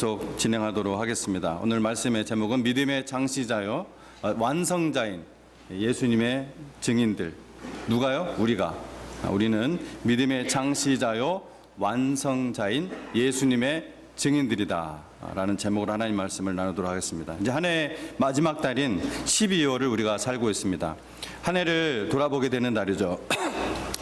계속 진행하도록 하겠습니다. 오늘 말씀의 제목은 믿음의 장시자요 완성자인 예수님의 증인들. 누가요? 우리가. 우리는 믿음의 장시자요 완성자인 예수님의 증인들이다 라는 제목으로 하나님 말씀을 나누도록 하겠습니다. 이제 한 해의 마지막 달인 12월을 우리가 살고 있습니다. 한 해를 돌아보게 되는 날이죠.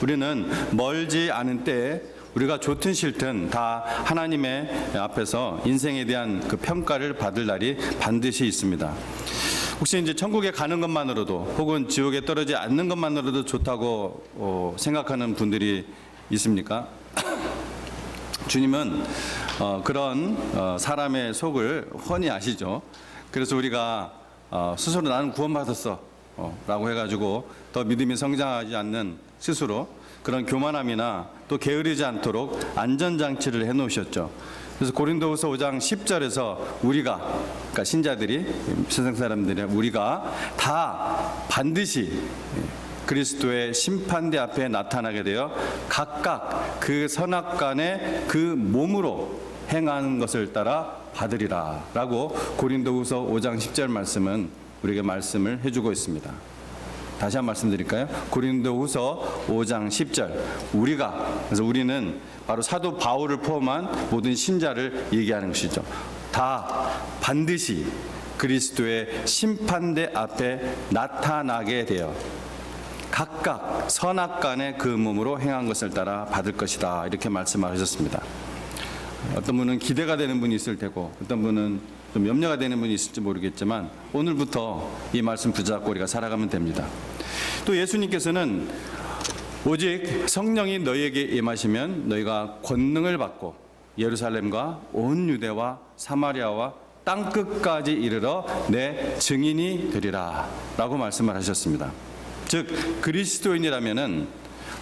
우리는 멀지 않은 때에 우리가 좋든 싫든 다 하나님의 앞에서 인생에 대한 그 평가를 받을 날이 반드시 있습니다. 혹시 이제 천국에 가는 것만으로도 혹은 지옥에 떨어지지 않는 것만으로도 좋다고 생각하는 분들이 있습니까? 주님은 그런 사람의 속을 훤히 아시죠. 그래서 우리가 스스로 나는 구원받았어 라고 해가지고 더 믿음이 성장하지 않는 스스로 그런 교만함이나 또 게으르지 않도록 안전장치를 해놓으셨죠. 그래서 고린도후서 5장 10절에서 우리가, 그러니까 신자들이, 세상 사람들이 우리가 다 반드시 그리스도의 심판대 앞에 나타나게 되어 각각 그 선악간의 그 몸으로 행하는 것을 따라 받으리라 라고 고린도후서 5장 10절 말씀은 우리에게 말씀을 해주고 있습니다. 다시 한 번 말씀드릴까요? 고린도후서 5장 10절 우리가, 그래서 우리는 바로 사도 바울을 포함한 모든 신자를 얘기하는 것이죠. 다 반드시 그리스도의 심판대 앞에 나타나게 되어 각각 선악간의 그 몸으로 행한 것을 따라 받을 것이다 이렇게 말씀하셨습니다. 어떤 분은 기대가 되는 분이 있을 테고 어떤 분은 좀 염려가 되는 분이 있을지 모르겠지만 오늘부터 이 말씀 붙잡고 우리가 살아가면 됩니다. 또 예수님께서는 오직 성령이 너희에게 임하시면 너희가 권능을 받고 예루살렘과 온 유대와 사마리아와 땅끝까지 이르러 내 증인이 되리라 라고 말씀을 하셨습니다. 즉 그리스도인이라면은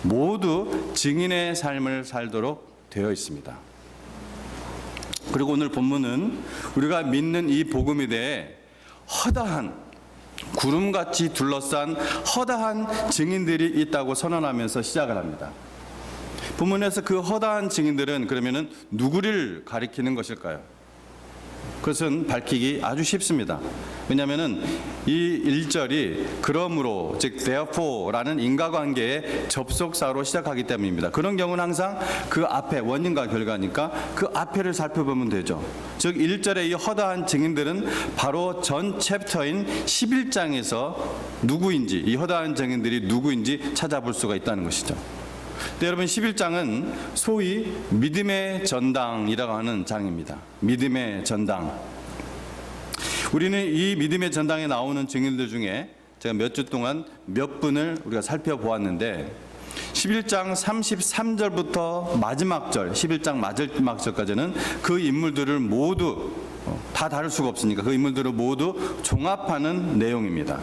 모두 증인의 삶을 살도록 되어 있습니다. 그리고 오늘 본문은 우리가 믿는 이 복음에 대해 허다한 구름같이 둘러싼 허다한 증인들이 있다고 선언하면서 시작을 합니다. 본문에서 그 허다한 증인들은 그러면은 누구를 가리키는 것일까요? 그것은 밝히기 아주 쉽습니다. 왜냐하면은 이 1절이 그러므로 즉 therefore라는 인과관계의 접속사로 시작하기 때문입니다. 그런 경우는 항상 그 앞에 원인과 결과니까 그 앞에를 살펴보면 되죠. 즉 1절의 이 허다한 증인들은 바로 전 챕터인 11장에서 누구인지, 이 허다한 증인들이 누구인지 찾아볼 수가 있다는 것이죠. 네, 여러분 11장은 소위 믿음의 전당이라고 하는 장입니다. 믿음의 전당. 우리는 이 믿음의 전당에 나오는 증인들 중에 제가 몇 주 동안 몇 분을 우리가 살펴보았는데 11장 33절부터 마지막 절, 11장 마지막 절까지는 그 인물들을 모두 다 다룰 수가 없으니까 그 인물들을 모두 종합하는 내용입니다.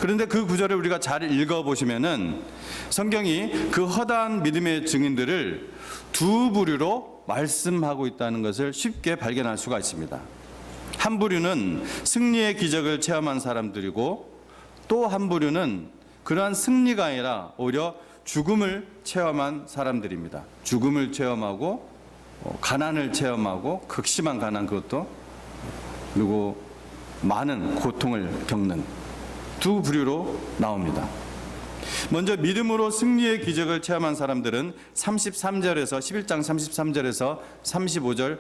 그런데 그 구절을 우리가 잘 읽어보시면은 성경이 그 허다한 믿음의 증인들을 두 부류로 말씀하고 있다는 것을 쉽게 발견할 수가 있습니다. 한 부류는 승리의 기적을 체험한 사람들이고 또 한 부류는 그러한 승리가 아니라 오히려 죽음을 체험한 사람들입니다. 죽음을 체험하고 가난을 체험하고 극심한 가난, 그것도, 그리고 많은 고통을 겪는 두 부류로 나옵니다. 먼저 믿음으로 승리의 기적을 체험한 사람들은 33절에서 11장 33절에서 35절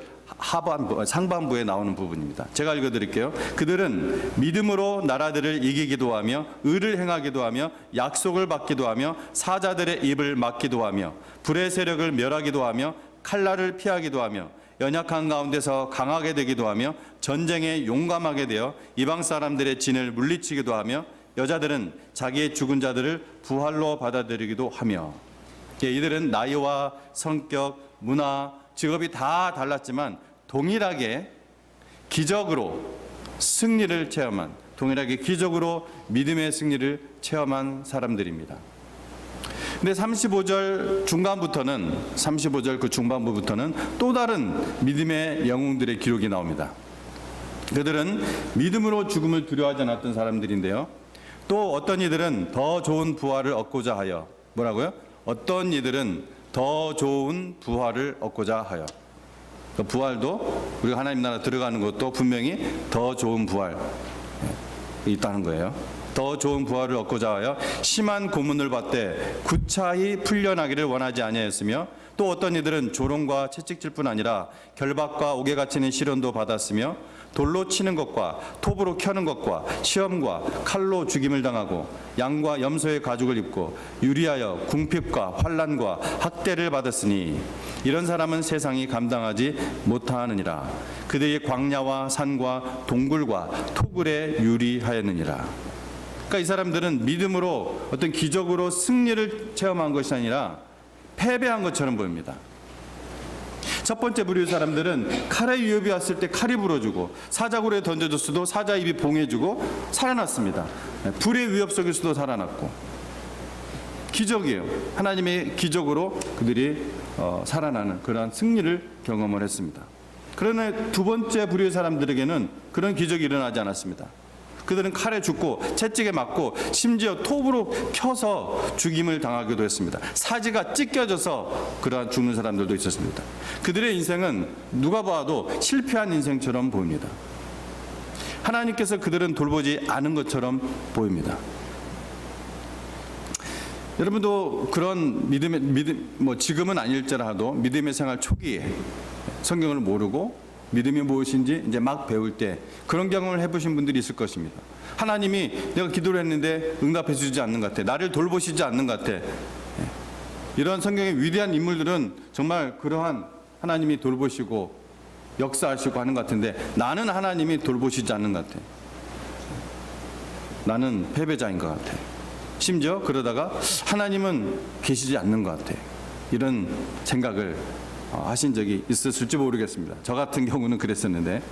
상반부에 나오는 부분입니다. 제가 읽어드릴게요. 그들은 믿음으로 나라들을 이기기도 하며 의를 행하기도 하며 약속을 받기도 하며 사자들의 입을 막기도 하며 불의 세력을 멸하기도 하며 칼날을 피하기도 하며 연약한 가운데서 강하게 되기도 하며 전쟁에 용감하게 되어 이방 사람들의 진을 물리치기도 하며 여자들은 자기의 죽은 자들을 부활로 받아들이기도 하며. 이들은 나이와 성격, 문화, 직업이 다 달랐지만 동일하게 기적으로 승리를 체험한, 동일하게 기적으로 믿음의 승리를 체험한 사람들입니다. 근데 35절 중간부터는, 35절 그 중반부부터는 또 다른 믿음의 영웅들의 기록이 나옵니다. 그들은 믿음으로 죽음을 두려워하지 않았던 사람들인데요. 또 어떤 이들은 더 좋은 부활을 얻고자 하여, 뭐라고요? 어떤 이들은 더 좋은 부활을 얻고자 하여. 그 부활도 우리가 하나님 나라 들어가는 것도 분명히 더 좋은 부활 있다는 거예요. 더 좋은 부활을 얻고자 하여 심한 고문을 받되 구차히 풀려나기를 원하지 아니하였으며 또 어떤 이들은 조롱과 채찍질뿐 아니라 결박과 옥에 갇히는 시련도 받았으며 돌로 치는 것과 톱으로 켜는 것과 시험과 칼로 죽임을 당하고 양과 염소의 가죽을 입고 유리하여 궁핍과 환난과 학대를 받았으니 이런 사람은 세상이 감당하지 못하느니라. 그들이 광야와 산과 동굴과 토굴에 유리하였느니라. 그러니까 이 사람들은 믿음으로 어떤 기적으로 승리를 체험한 것이 아니라 패배한 것처럼 보입니다. 첫 번째 부류의 사람들은 칼의 위협이 왔을 때 칼이 부러지고 사자굴에 던져졌어도 사자 입이 봉해지고 살아났습니다. 불의 위협 속에서도 살아났고 기적이에요. 하나님의 기적으로 그들이 살아나는 그러한 승리를 경험을 했습니다. 그러나 두 번째 부류의 사람들에게는 그런 기적이 일어나지 않았습니다. 그들은 칼에 죽고 채찍에 맞고 심지어 톱으로 켜서 죽임을 당하기도 했습니다. 사지가 찢겨져서 그러한 죽는 사람들도 있었습니다. 그들의 인생은 누가 봐도 실패한 인생처럼 보입니다. 하나님께서 그들은 돌보지 않은 것처럼 보입니다. 여러분도 그런 지금은 아닐지라도 믿음의 생활 초기에 성경을 모르고 믿음이 무엇인지 이제 막 배울 때 그런 경험을 해보신 분들이 있을 것입니다. 하나님이 내가 기도를 했는데 응답해 주지 않는 것 같아. 나를 돌보시지 않는 것 같아. 이런 성경의 위대한 인물들은 정말 그러한 하나님이 돌보시고 역사하시고 하는 것 같은데 나는 하나님이 돌보시지 않는 것 같아. 나는 패배자인 것 같아. 심지어 그러다가 하나님은 계시지 않는 것 같아. 이런 생각을 하신 적이 있었을지 모르겠습니다. 저 같은 경우는 그랬었는데,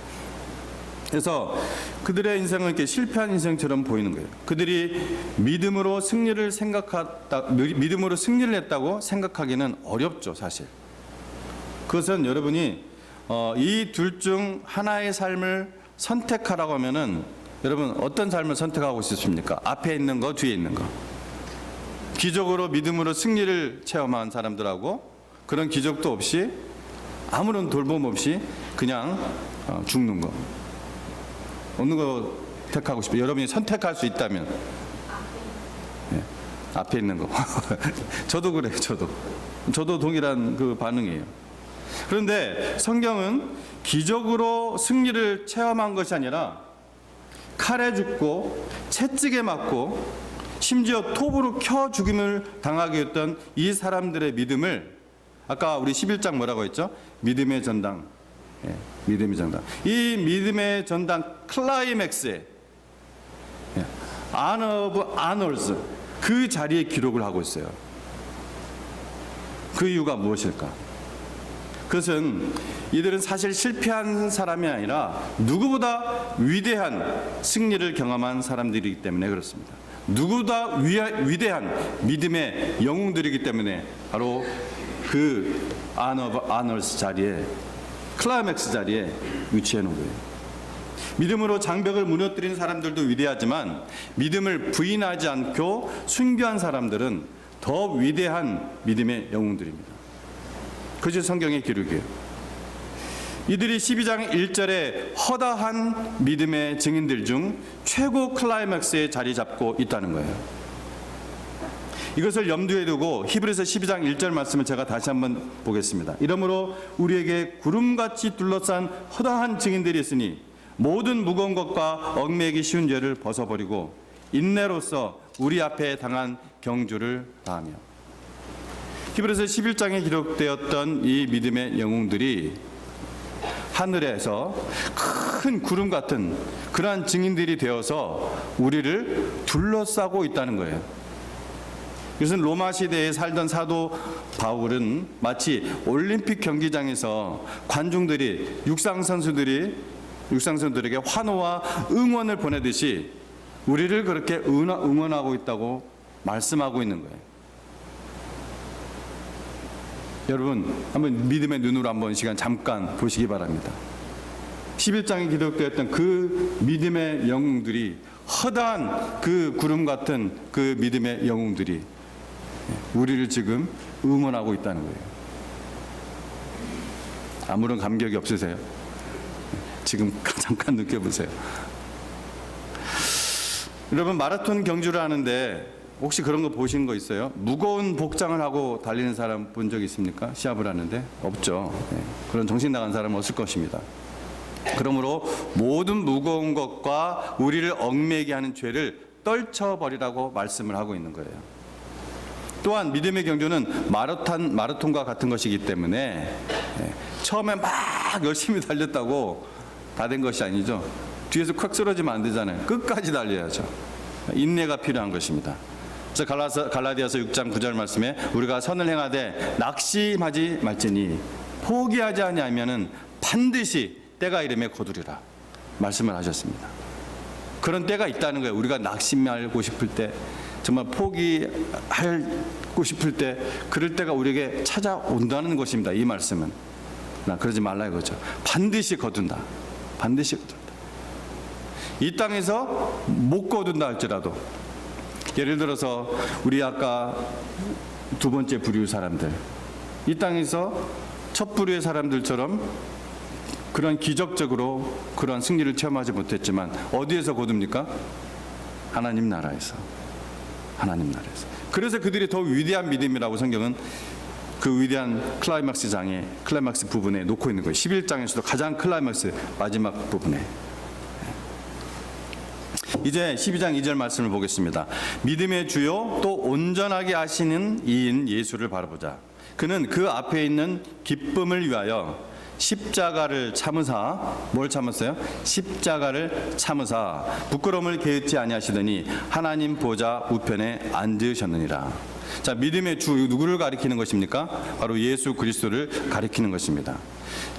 그래서 그들의 인생은 이렇게 실패한 인생처럼 보이는 거예요. 그들이 믿음으로 승리를 했다고 생각하기는 어렵죠, 사실. 그것은 여러분이 이 둘 중 하나의 삶을 선택하라고 하면은 여러분 어떤 삶을 선택하고 싶습니까? 앞에 있는 거, 뒤에 있는 거. 기적으로 믿음으로 승리를 체험한 사람들하고 그런 기적도 없이 아무런 돌봄 없이 그냥 죽는 거. 어느 거 택하고 싶어요? 여러분이 선택할 수 있다면 앞에 있는 거. 저도 그래요. 저도 동일한 그 반응이에요. 그런데 성경은 기적으로 승리를 체험한 것이 아니라 칼에 죽고 채찍에 맞고 심지어 톱으로 켜 죽임을 당하게 했던 이 사람들의 믿음을 아까 우리 11장 뭐라고 했죠? 믿음의 전당. 믿음의 전당. 이 믿음의 전당 클라이맥스에 Honor of Honors 그 자리에 기록을 하고 있어요. 그 이유가 무엇일까? 그것은 이들은 사실 실패한 사람이 아니라 누구보다 위대한 승리를 경험한 사람들이기 때문에 그렇습니다. 누구보다 위대한 믿음의 영웅들이기 때문에 바로 그 Honor of Honors 자리에 클라이맥스 자리에 위치해 놓은 거예요. 믿음으로 장벽을 무너뜨린 사람들도 위대하지만 믿음을 부인하지 않고 순교한 사람들은 더 위대한 믿음의 영웅들입니다. 그것이 성경의 기록이에요. 이들이 12장 1절에 허다한 믿음의 증인들 중 최고 클라이맥스에 자리 잡고 있다는 거예요. 이것을 염두에 두고 히브리서 12장 1절 말씀을 제가 다시 한번 보겠습니다. 이러므로 우리에게 구름같이 둘러싼 허다한 증인들이 있으니 모든 무거운 것과 얽매이기 쉬운 죄를 벗어버리고 인내로서 우리 앞에 당한 경주를 다하며. 히브리서 11장에 기록되었던 이 믿음의 영웅들이 하늘에서 큰 구름 같은 그러한 증인들이 되어서 우리를 둘러싸고 있다는 거예요. 이것은 로마 시대에 살던 사도 바울은 마치 올림픽 경기장에서 관중들이 육상 선수들에게 환호와 응원을 보내듯이 우리를 그렇게 응원하고 있다고 말씀하고 있는 거예요. 여러분 한번 믿음의 눈으로 한번 시간 잠깐 보시기 바랍니다. 11장에 기록되었던 그 믿음의 영웅들이 허다한 그 구름 같은 그 믿음의 영웅들이 우리를 지금 응원하고 있다는 거예요. 아무런 감격이 없으세요? 지금 잠깐 느껴보세요. 여러분, 마라톤 경주를 하는데 혹시 그런 거 보신 거 있어요? 무거운 복장을 하고 달리는 사람 본 적 있습니까? 시합을 하는데? 없죠. 그런 정신 나간 사람은 없을 것입니다. 그러므로 모든 무거운 것과 우리를 얽매게 하는 죄를 떨쳐버리라고 말씀을 하고 있는 거예요. 또한 믿음의 경주는 마라톤과 같은 것이기 때문에 처음에 막 열심히 달렸다고 다 된 것이 아니죠. 뒤에서 콱 쓰러지면 안 되잖아요. 끝까지 달려야죠. 인내가 필요한 것입니다. 그래서 갈라디아서 6장 9절 말씀에 우리가 선을 행하되 낙심하지 말지니 포기하지 아니하면은 반드시 때가 이름에 거두리라 말씀을 하셨습니다. 그런 때가 있다는 거예요. 우리가 낙심하고 싶을 때, 정말 포기하고 싶을 때, 그럴 때가 우리에게 찾아온다는 것입니다. 이 말씀은. 그러지 말라 이거죠. 반드시 거둔다. 반드시 거둔다. 이 땅에서 못 거둔다 할지라도, 예를 들어서 우리 아까 두 번째 부류 사람들, 이 땅에서 첫 부류의 사람들처럼 그런 기적적으로 그런 승리를 체험하지 못했지만 어디에서 거둡니까? 하나님 나라에서. 하나님 나라에서. 그래서 그들이 더 위대한 믿음이라고 성경은 그 위대한 클라이막스 부분에 놓고 있는 거예요. 11장에서도 가장 클라이막스 마지막 부분에. 이제 12장 2절 말씀을 보겠습니다. 믿음의 주요 또 온전하게 하시는 이인 예수를 바라보자. 그는 그 앞에 있는 기쁨을 위하여 십자가를 참으사, 뭘 참았어요? 십자가를 참으사 부끄러움을 게으르지 아니하시더니 하나님 보좌 우편에 앉으셨느니라. 자, 믿음의 주 누구를 가리키는 것입니까? 바로 예수 그리스도를 가리키는 것입니다.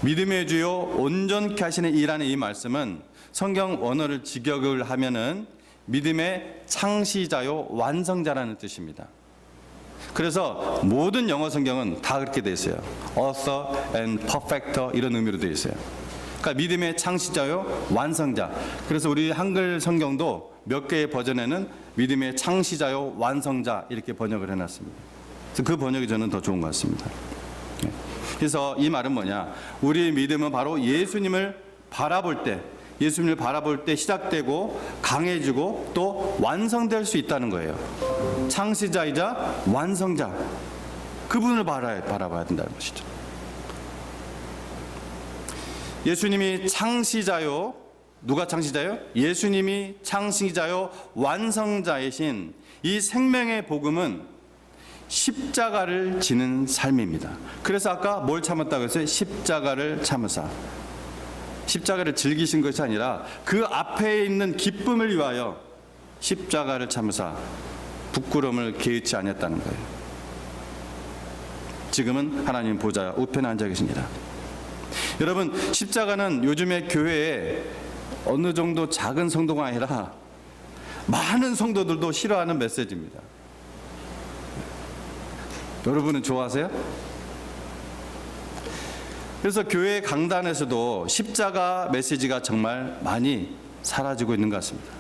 믿음의 주요 온전케 하시는 이라는 이 말씀은 성경 원어를 직역을 하면은 믿음의 창시자요 완성자라는 뜻입니다. 그래서 모든 영어 성경은 다 그렇게 돼 있어요. author and perfecter 이런 의미로 돼 있어요. 그러니까 믿음의 창시자요 완성자. 그래서 우리 한글 성경도 몇 개의 버전에는 믿음의 창시자요 완성자 이렇게 번역을 해놨습니다. 그래서 그 번역이 저는 더 좋은 것 같습니다. 그래서 이 말은 뭐냐? 우리의 믿음은 바로 예수님을 바라볼 때 시작되고 강해지고 또 완성될 수 있다는 거예요. 창시자이자 완성자, 그분을 바라봐야 된다는 것이죠. 예수님이 창시자요, 누가 창시자요? 예수님이 창시자요 완성자이신 이 생명의 복음은 십자가를 지는 삶입니다. 그래서 아까 뭘 참았다고 했어요? 십자가를 참으사. 십자가를 즐기신 것이 아니라 그 앞에 있는 기쁨을 위하여 십자가를 참으사 부끄러움을 게으르지 아니했다는 거예요. 지금은 하나님 보좌 우편에 앉아 계십니다. 여러분, 십자가는 요즘에 교회에 어느 정도 작은 성도가 아니라 많은 성도들도 싫어하는 메시지입니다. 여러분은 좋아하세요? 그래서 교회 강단에서도 십자가 메시지가 정말 많이 사라지고 있는 것 같습니다.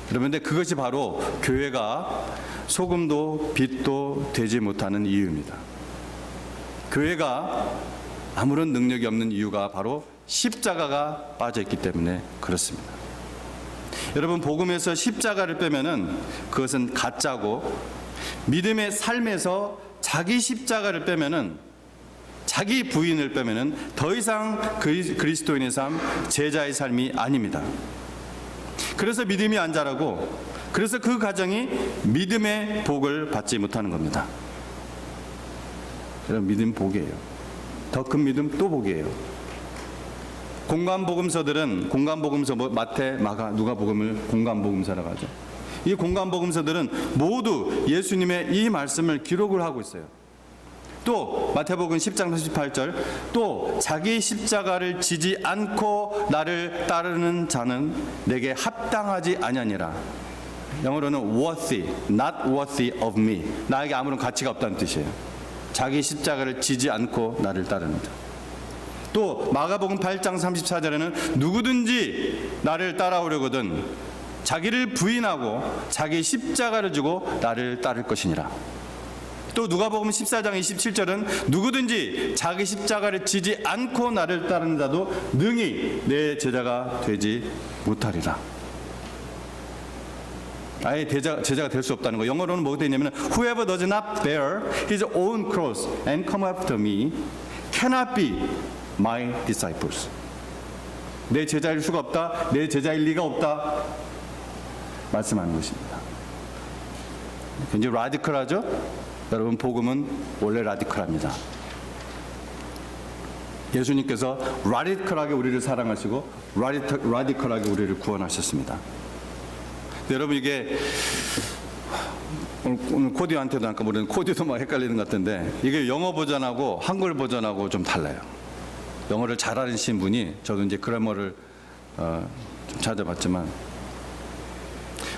그런데 그것이 바로 교회가 소금도 빛도 되지 못하는 이유입니다. 교회가 아무런 능력이 없는 이유가 바로 십자가가 빠져있기 때문에 그렇습니다. 여러분, 복음에서 십자가를 빼면은 그것은 가짜고, 믿음의 삶에서 자기 십자가를 빼면은, 자기 부인을 빼면은 더 이상 그리스도인의 삶, 제자의 삶이 아닙니다. 그래서 믿음이 안 자라고, 그래서 그 가정이 믿음의 복을 받지 못하는 겁니다. 여러분, 믿음 복이에요. 더 큰 믿음 또 복이에요. 공간복음서들은 마태, 마가, 누가복음을 공간복음서라고 하죠. 이 공간복음서들은 모두 예수님의 이 말씀을 기록을 하고 있어요. 또 마태복음 10장 38절, 또 자기 십자가를 지지 않고 나를 따르는 자는 내게 합당하지 아니하니라. 영어로는 worthy, not worthy of me. 나에게 아무런 가치가 없다는 뜻이에요. 자기 십자가를 지지 않고 나를 따르는 자. 또 마가복음 8장 34절에는 누구든지 나를 따라오려거든 자기를 부인하고 자기 십자가를 지고 나를 따를 것이니라. 또 누가복음 14장 27절은 누구든지 자기 십자가를 지지 않고 나를 따르는 자도 능히 내 제자가 되지 못하리라. 아예 제자가 될 수 없다는 거. 영어로는 뭐가 되냐면 Whoever does not bear his own cross and come after me cannot be my disciples. 내 제자일 수가 없다. 내 제자일 리가 없다. 말씀하는 것입니다. 굉장히 라디컬하죠? 여러분, 복음은 원래 라디컬합니다. 예수님께서 라디컬하게 우리를 사랑하시고 라디컬하게 우리를 구원하셨습니다. 여러분, 이게 오늘 코디한테도 아까 모르는 코디도 막 헷갈리는 것 같은데, 이게 영어 버전하고 한글 버전하고 좀 달라요. 영어를 잘 아시는 분이, 저도 이제 그래머를 좀 찾아봤지만,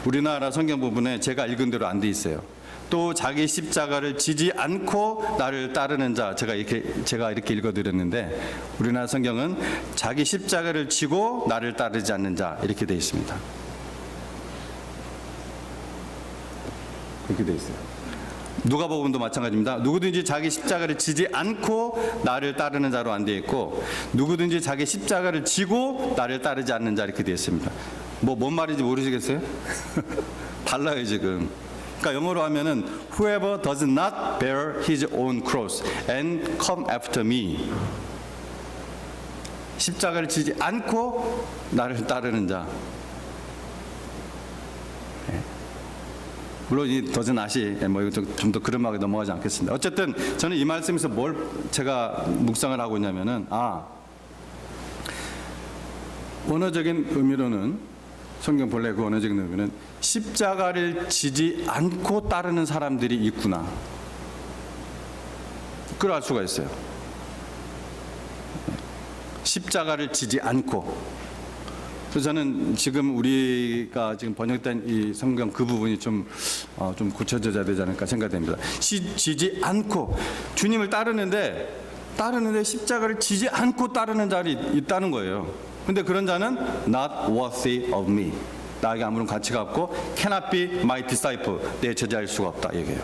우리나라 성경 부분에 제가 읽은 대로 안 돼 있어요. 또 자기 십자가를 지지 않고 나를 따르는 자, 제가 이렇게 읽어드렸는데, 우리나라 성경은 자기 십자가를 지고 나를 따르지 않는 자, 이렇게 돼 있습니다. 이렇게 돼 있어요. 누가복음도 마찬가지입니다. 누구든지 자기 십자가를 지지 않고 나를 따르는 자로 안 되어 있고, 누구든지 자기 십자가를 지고 나를 따르지 않는 자, 이렇게 되어 있습니다. 뭔 말인지 모르시겠어요? 달라요 지금. 그러니까 영어로 하면은 Whoever does not bear his own cross and come after me. 십자가를 지지 않고 나를 따르는 자. 물론 이 does not이 좀 더 그름하게 넘어가지 않겠습니다. 어쨌든 저는 이 말씀에서 뭘 제가 묵상을 하고 있냐면은, 원어적인 의미로는, 성경 본래 그 원어적인 의미는 십자가를 지지 않고 따르는 사람들이 있구나, 그걸 알 수가 있어요. 십자가를 지지 않고. 그래서 저는 지금 우리가 지금 번역된 이 성경 그 부분이 좀 고쳐져야 되지 않을까 생각됩니다. 지지 않고 주님을 따르는데 십자가를 지지 않고 따르는 자리 있다는 거예요. 근데 그런 자는 not worthy of me. 나에게 아무런 가치가 없고 cannot be my disciple. 내 제자일 수가 없다 얘기해요.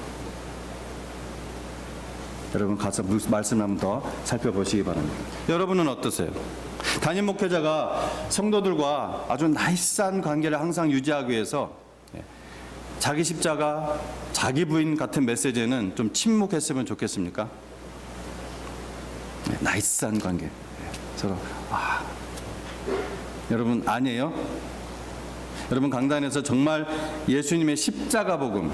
여러분 가서 말씀을 한번 더 살펴보시기 바랍니다. 여러분은 어떠세요? 담임 목회자가 성도들과 아주 나이스한 관계를 항상 유지하기 위해서 자기 십자가, 자기 부인 같은 메시지는 좀 침묵했으면 좋겠습니까? 나이스한 관계. 서로 여러분 아니에요? 여러분 강단에서 정말 예수님의 십자가 복음,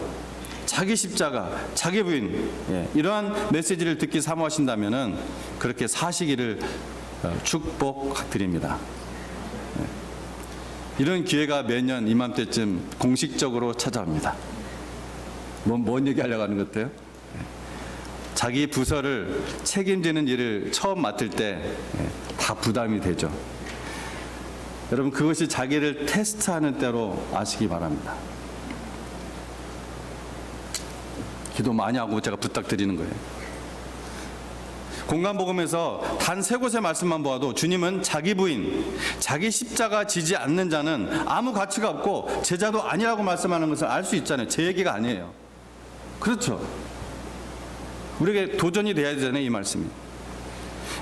자기 십자가, 자기 부인, 이러한 메시지를 듣기 사모하신다면은 그렇게 사시기를 축복드립니다. 이런 기회가 매년 이맘때쯤 공식적으로 찾아옵니다. 뭔 얘기하려고 하는 것 같아요? 자기 부서를 책임지는 일을 처음 맡을 때 다 부담이 되죠. 여러분 그것이 자기를 테스트하는 때로 아시기 바랍니다. 기도 많이 하고 제가 부탁드리는 거예요. 공간복음에서 단 세 곳의 말씀만 보아도 주님은 자기 부인, 자기 십자가 지지 않는 자는 아무 가치가 없고 제자도 아니라고 말씀하는 것을 알 수 있잖아요. 제 얘기가 아니에요. 그렇죠. 우리에게 도전이 돼야 되잖아요, 이 말씀이.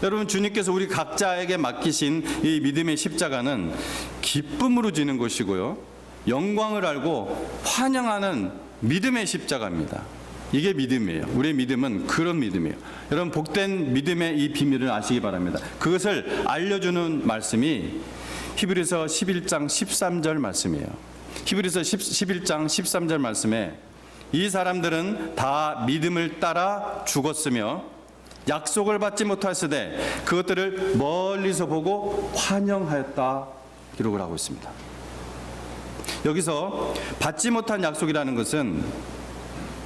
여러분 주님께서 우리 각자에게 맡기신 이 믿음의 십자가는 기쁨으로 지는 것이고요, 영광을 알고 환영하는 믿음의 십자가입니다. 이게 믿음이에요. 우리의 믿음은 그런 믿음이에요. 여러분 복된 믿음의 이 비밀을 아시기 바랍니다. 그것을 알려주는 말씀이 히브리서 11장 13절 말씀이에요. 히브리서 11장 13절 말씀에 이 사람들은 다 믿음을 따라 죽었으며 약속을 받지 못하였으되 그것들을 멀리서 보고 환영하였다 기록을 하고 있습니다. 여기서 받지 못한 약속이라는 것은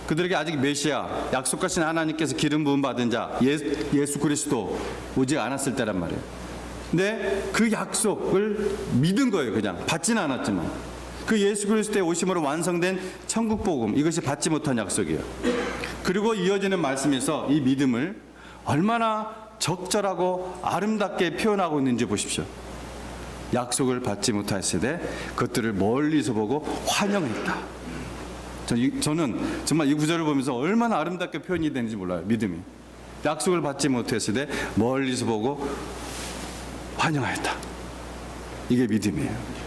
그들에게 아직 메시아, 약속하신 하나님께서 기름 부음 받은 자 예수 그리스도 오지 않았을 때란 말이에요. 근데 그 약속을 믿은 거예요. 그냥 받지는 않았지만 그 예수 그리스도의 오심으로 완성된 천국 복음, 이것이 받지 못한 약속이에요. 그리고 이어지는 말씀에서 이 믿음을 얼마나 적절하고 아름답게 표현하고 있는지 보십시오. 약속을 받지 못했을 때 그것들을 멀리서 보고 환영했다. 저는 정말 이 구절을 보면서 얼마나 아름답게 표현이 되는지 몰라요. 믿음이. 약속을 받지 못했을 때 멀리서 보고 환영하였다. 이게 믿음이에요.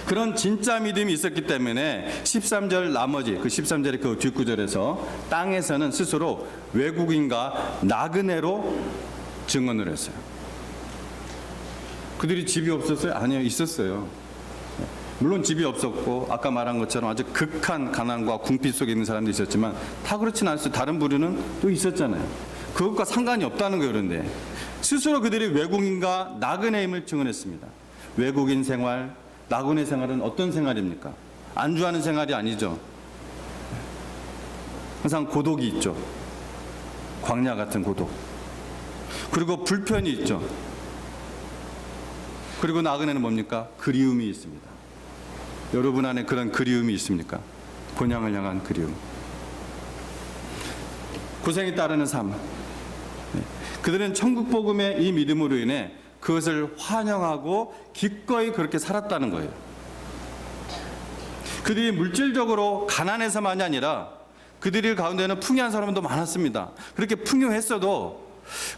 그런 진짜 믿음이 있었기 때문에 13절 나머지 그 13절의 그 뒷구절에서 땅에서는 스스로 외국인과 나그네로 증언을 했어요. 그들이 집이 없었어요? 아니요, 있었어요. 물론 집이 없었고 아까 말한 것처럼 아주 극한 가난과 궁핍 속에 있는 사람도 있었지만 다 그렇진 않았어요. 다른 부류는 또 있었잖아요. 그것과 상관이 없다는 거예요. 그런데 스스로 그들이 외국인과 나그네임을 증언했습니다. 외국인 생활, 나그네 생활은 어떤 생활입니까? 안주하는 생활이 아니죠. 항상 고독이 있죠. 광야 같은 고독. 그리고 불편이 있죠. 그리고 나그네는 뭡니까? 그리움이 있습니다. 여러분 안에 그런 그리움이 있습니까? 본향을 향한 그리움. 고생이 따르는 삶. 그들은 천국 복음의 이 믿음으로 인해 그것을 환영하고 기꺼이 그렇게 살았다는 거예요. 그들이 물질적으로 가난해서만이 아니라 그들 가운데는 풍요한 사람도 많았습니다. 그렇게 풍요했어도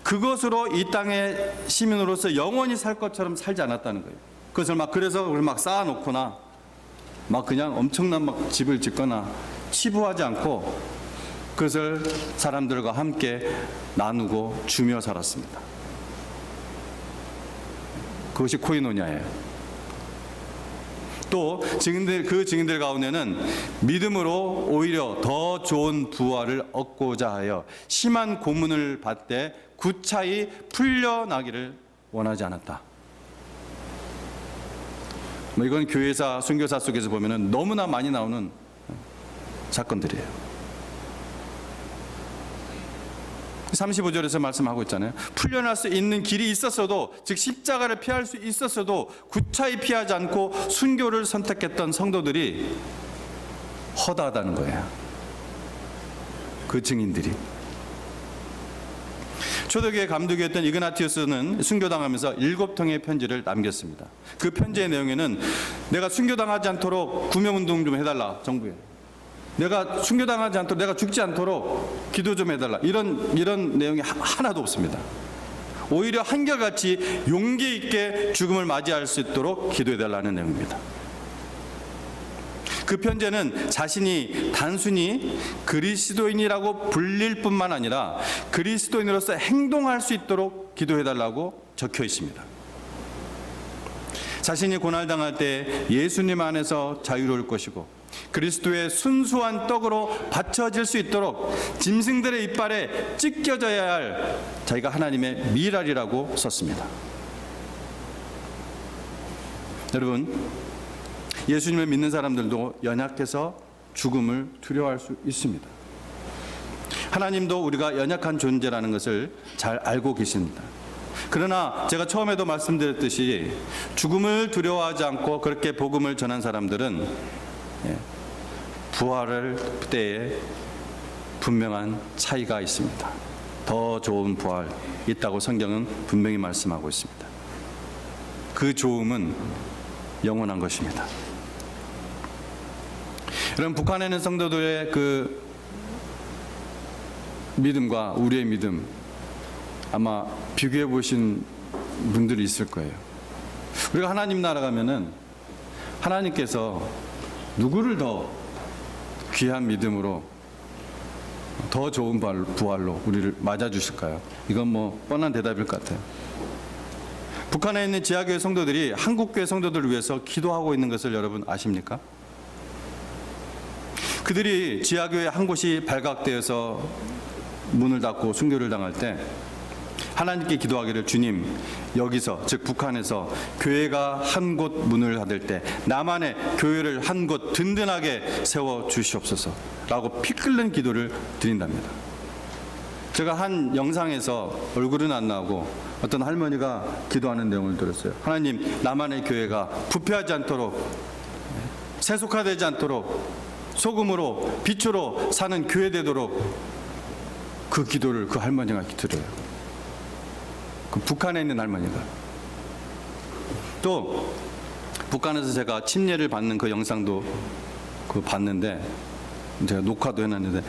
그것으로 이 땅의 시민으로서 영원히 살 것처럼 살지 않았다는 거예요. 그것을 그래서 쌓아놓거나 그냥 엄청난 집을 짓거나 치부하지 않고 그것을 사람들과 함께 나누고 주며 살았습니다. 그것이 코이노냐예요. 또 그 증인들 가운데는 믿음으로 오히려 더 좋은 부활을 얻고자 하여 심한 고문을 받되 구차히 풀려나기를 원하지 않았다. 이건 교회사, 선교사 속에서 보면은 너무나 많이 나오는 사건들이에요. 35절에서 말씀하고 있잖아요. 풀려날 수 있는 길이 있었어도, 즉 십자가를 피할 수 있었어도 구차히 피하지 않고 순교를 선택했던 성도들이 허다하다는 거예요. 그 증인들이. 초대교회 감독이었던 이그나티우스는 순교당하면서 7통의 편지를 남겼습니다. 그 편지의 내용에는 내가 순교당하지 않도록 구명운동 좀 해달라, 정부에. 내가 순교당하지 않도록, 내가 죽지 않도록 기도 좀 해달라. 이런 내용이 하나도 없습니다. 오히려 한결같이 용기 있게 죽음을 맞이할 수 있도록 기도해달라는 내용입니다. 그 편지에는 자신이 단순히 그리스도인이라고 불릴 뿐만 아니라 그리스도인으로서 행동할 수 있도록 기도해달라고 적혀 있습니다. 자신이 고난당할 때 예수님 안에서 자유로울 것이고 그리스도의 순수한 떡으로 받쳐질 수 있도록 짐승들의 이빨에 찢겨져야 할 자기가 하나님의 미랄이라고 썼습니다. 여러분, 예수님을 믿는 사람들도 연약해서 죽음을 두려워할 수 있습니다. 하나님도 우리가 연약한 존재라는 것을 잘 알고 계십니다. 그러나 제가 처음에도 말씀드렸듯이 죽음을 두려워하지 않고 그렇게 복음을 전한 사람들은 부활할 때에 분명한 차이가 있습니다. 더 좋은 부활 있다고 성경은 분명히 말씀하고 있습니다. 그 좋음은 영원한 것입니다. 여러분, 북한에 있는 성도들의 그 믿음과 우리의 믿음 아마 비교해 보신 분들이 있을 거예요. 우리가 하나님 나라 가면은 하나님께서 누구를 더 귀한 믿음으로 더 좋은 부활로 우리를 맞아주실까요? 이건 뻔한 대답일 것 같아요. 북한에 있는 지하교회 성도들이 한국교회 성도들을 위해서 기도하고 있는 것을 여러분 아십니까? 그들이 지하교회 한 곳이 발각되어서 문을 닫고 순교를 당할 때 하나님께 기도하기를, 주님, 여기서 즉 북한에서 교회가 한 곳 문을 닫을 때 나만의 교회를 한 곳 든든하게 세워 주시옵소서 라고 피 끓는 기도를 드린답니다. 제가 한 영상에서 얼굴은 안 나오고 어떤 할머니가 기도하는 내용을 들었어요. 하나님, 나만의 교회가 부패하지 않도록, 세속화되지 않도록, 소금으로 빛으로 사는 교회 되도록 그 기도를 그 할머니가 드려요. 그 북한에 있는 할머니가. 또 북한에서 제가 침례를 받는 그 영상도 봤는데, 제가 녹화도 해놨는데,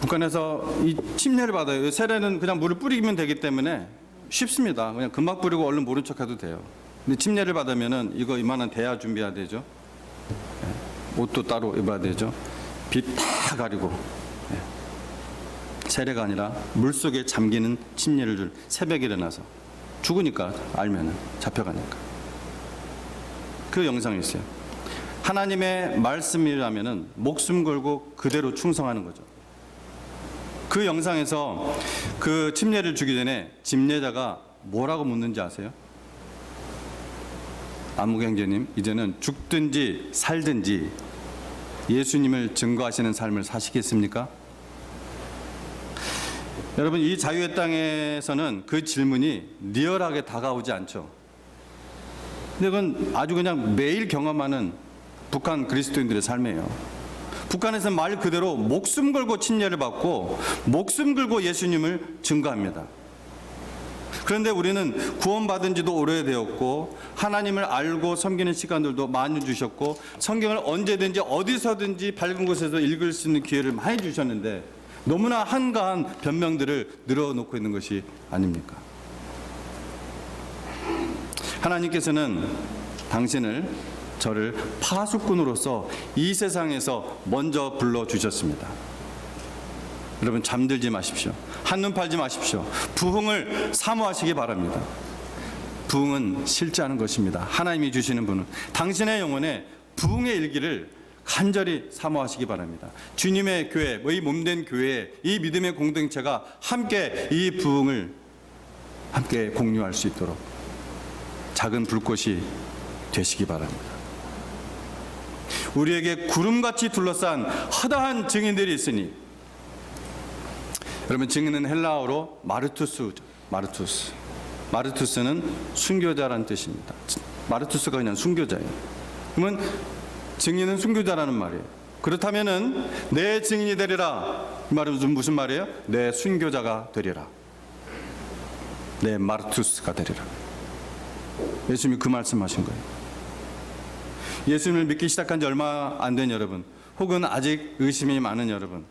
북한에서 이 침례를 받아요. 세례는 그냥 물을 뿌리면 되기 때문에 쉽습니다. 그냥 금방 뿌리고 얼른 모른 척해도 돼요. 근데 침례를 받으면은 이거 이만한 대야 준비해야 되죠. 옷도 따로 입어야 되죠. 빛 다 가리고. 세례가 아니라 물 속에 잠기는 침례를 줄, 새벽에 일어나서 죽으니까, 알면은 잡혀가니까. 그 영상이 있어요. 하나님의 말씀이라면은 목숨 걸고 그대로 충성하는 거죠. 그 영상에서 그 침례를 주기 전에 침례자가 뭐라고 묻는지 아세요? 안무경제님, 이제는 죽든지 살든지 예수님을 증거하시는 삶을 사시겠습니까? 여러분, 이 자유의 땅에서는 그 질문이 리얼하게 다가오지 않죠. 근데 그건 아주 그냥 매일 경험하는 북한 그리스도인들의 삶이에요. 북한에서는 말 그대로 목숨 걸고 침례를 받고 목숨 걸고 예수님을 증거합니다. 그런데 우리는 구원받은 지도 오래되었고 하나님을 알고 섬기는 시간들도 많이 주셨고 성경을 언제든지 어디서든지 밝은 곳에서 읽을 수 있는 기회를 많이 주셨는데 너무나 한가한 변명들을 늘어놓고 있는 것이 아닙니까? 하나님께서는 당신을, 저를 파수꾼으로서 이 세상에서 먼저 불러주셨습니다. 여러분, 잠들지 마십시오. 한눈 팔지 마십시오. 부흥을 사모하시기 바랍니다. 부흥은 실제하는 것입니다. 하나님이 주시는 분은 당신의 영혼에 부흥의 일기를 간절히 사모하시기 바랍니다. 주님의 교회, 이 몸된 교회, 이 믿음의 공동체가 함께 이 부흥을 함께 공유할 수 있도록 작은 불꽃이 되시기 바랍니다. 우리에게 구름같이 둘러싼 허다한 증인들이 있으니, 여러분, 증인은 헬라어로 마르투스죠. 마르투스는 순교자라는 뜻입니다. 마르투스가 그냥 순교자예요. 그러면 증인은 순교자라는 말이에요. 그렇다면은 내 증인이 되리라, 이 말은 무슨 말이에요? 내 순교자가 되리라, 내 마르투스가 되리라. 예수님이 그 말씀하신 거예요. 예수님을 믿기 시작한 지 얼마 안 된 여러분, 혹은 아직 의심이 많은 여러분,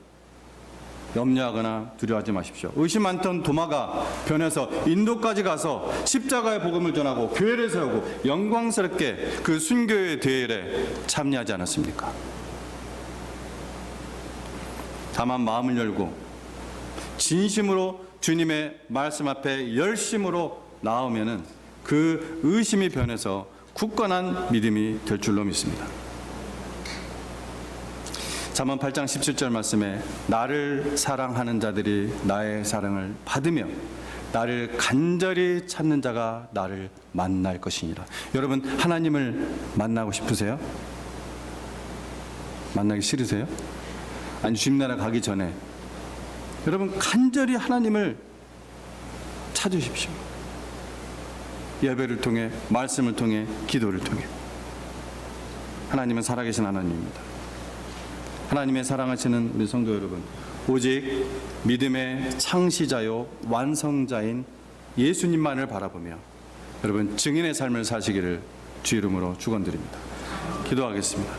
염려하거나 두려워하지 마십시오. 의심 많던 도마가 변해서 인도까지 가서 십자가의 복음을 전하고 교회를 세우고 영광스럽게 그 순교의 대회에 참여하지 않았습니까? 다만 마음을 열고 진심으로 주님의 말씀 앞에 열심으로 나오면은 그 의심이 변해서 굳건한 믿음이 될 줄로 믿습니다. 잠언 8장 17절 말씀에 나를 사랑하는 자들이 나의 사랑을 받으며 나를 간절히 찾는 자가 나를 만날 것이니라. 여러분, 하나님을 만나고 싶으세요? 만나기 싫으세요? 아니, 주님 나라 가기 전에 여러분 간절히 하나님을 찾으십시오. 예배를 통해, 말씀을 통해, 기도를 통해. 하나님은 살아계신 하나님입니다. 하나님의 사랑하시는 우리 성도 여러분, 오직 믿음의 창시자요 완성자인 예수님만을 바라보며 여러분 증인의 삶을 사시기를 주 이름으로 축원드립니다. 기도하겠습니다.